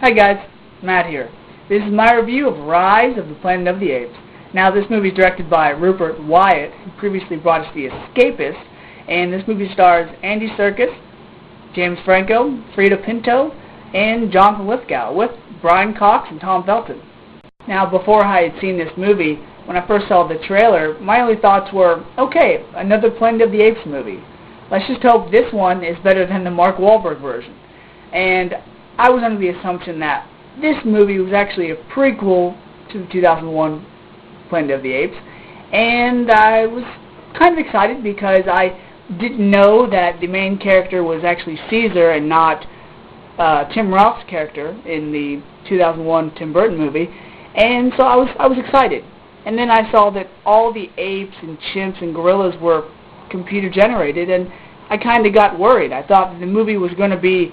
Hi guys, Matt here. This is my review of Rise of the Planet of the Apes. Now this movie is directed by Rupert Wyatt, who previously brought us The Escapist, and this movie stars Andy Serkis, James Franco, Frieda Pinto, and Jonathan Lithgow, with Brian Cox and Tom Felton. Now before I had seen this movie, when I first saw the trailer, my only thoughts were, okay, another Planet of the Apes movie. Let's just hope this one is better than the Mark Wahlberg version. And I was under the assumption that this movie was actually a prequel to the 2001 Planet of the Apes, and I was kind of excited because I didn't know that the main character was actually Caesar and not Tim Roth's character in the 2001 Tim Burton movie, and so I was excited. And then I saw that all the apes and chimps and gorillas were computer generated, and I kind of got worried. I thought that the movie was going to be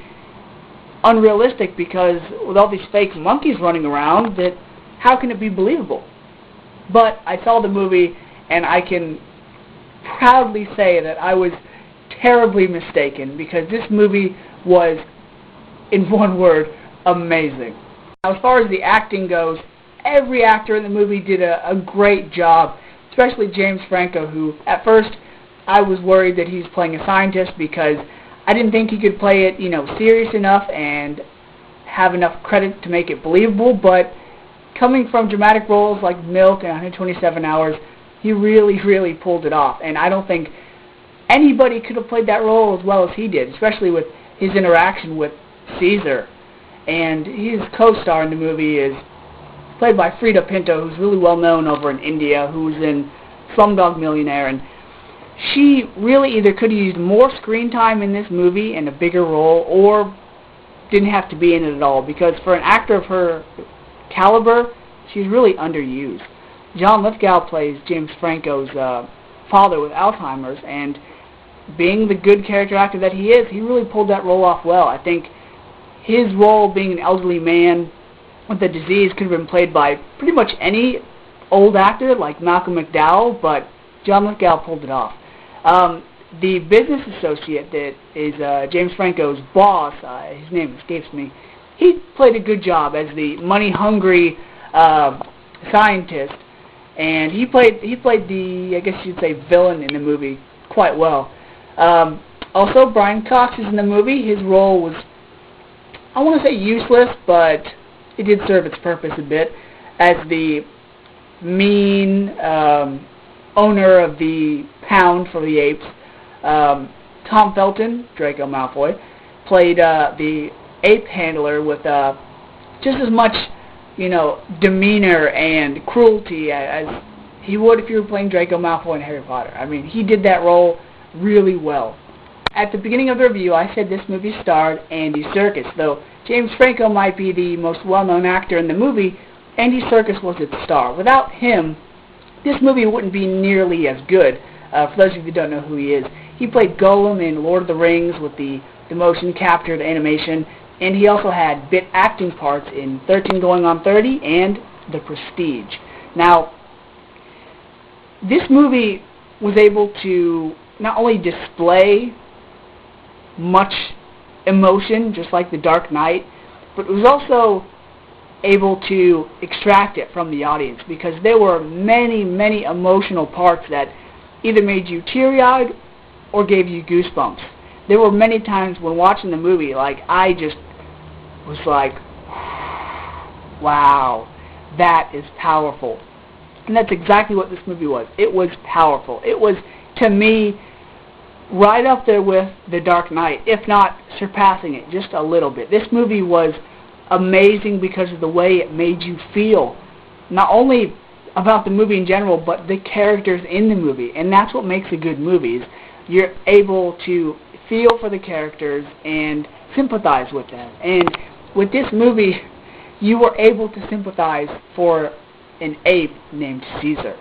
unrealistic because with all these fake monkeys running around, that how can it be believable? But I saw the movie and I can proudly say that I was terribly mistaken because this movie was, in one word, amazing. Now, as far as the acting goes, every actor in the movie did a great job, especially James Franco, who at first I was worried that he was playing a scientist because I didn't think he could play it, serious enough and have enough credit to make it believable, but coming from dramatic roles like Milk and 127 Hours, he really pulled it off, and I don't think anybody could have played that role as well as he did, especially with his interaction with Caesar. And his co-star in the movie is played by Frieda Pinto, who's really well known over in India, who's in Slumdog Millionaire, and she really either could have used more screen time in this movie and a bigger role, or didn't have to be in it at all, because for an actor of her caliber, she's really underused. John Lithgow plays James Franco's father with Alzheimer's, and being the good character actor that he is, he really pulled that role off well. I think his role being an elderly man with a disease could have been played by pretty much any old actor like Malcolm McDowell, but John Lithgow pulled it off. The business associate that is James Franco's boss, his name escapes me, he played a good job as the money-hungry scientist, and he played the, I guess you'd say, villain in the movie quite well. Also, Brian Cox is in the movie. His role was, I want to say useless, but it did serve its purpose a bit, as the mean owner of the pound for the apes. Tom Felton, Draco Malfoy, played the ape handler with just as much, demeanor and cruelty as he would if you were playing Draco Malfoy in Harry Potter. I mean, he did that role really well. At the beginning of the review, I said this movie starred Andy Serkis, though James Franco might be the most well-known actor in the movie. Andy Serkis was its star. Without him, this movie wouldn't be nearly as good. For those of you who don't know who he is, he played Gollum in Lord of the Rings with the motion-captured animation, and he also had bit acting parts in 13 Going on 30 and The Prestige. Now, this movie was able to not only display much emotion, just like The Dark Knight, but it was also able to extract it from the audience, because there were many emotional parts that either made you teary-eyed or gave you goosebumps. There were many times when watching the movie, I just was like, wow, that is powerful. And that's exactly what this movie was. It was powerful. It was, to me, right up there with The Dark Knight, if not surpassing it just a little bit. This movie was amazing because of the way it made you feel, not only about the movie in general, but the characters in the movie. And that's what makes a good movie. You're able to feel for the characters and sympathize with them. And with this movie, you were able to sympathize for an ape named Caesar.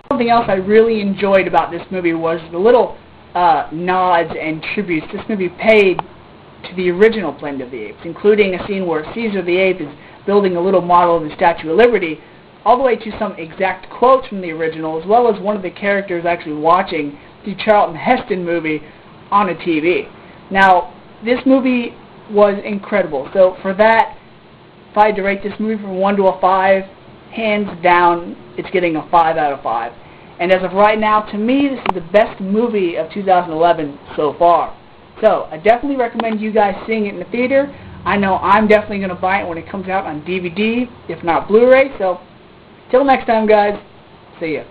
Something else I really enjoyed about this movie was the little nods and tributes this movie paid to the original Planet of the Apes, including a scene where Caesar the ape is building a little model of the Statue of Liberty, all the way to some exact quotes from the original, as well as one of the characters actually watching the Charlton Heston movie on a TV. Now, this movie was incredible, so for that, if I had to rate this movie from 1 to a 5, hands down, it's getting a 5 out of 5. And as of right now, to me, this is the best movie of 2011 so far. So, I definitely recommend you guys seeing it in the theater. I know I'm definitely going to buy it when it comes out on DVD, if not Blu-ray. So, till next time, guys, see ya.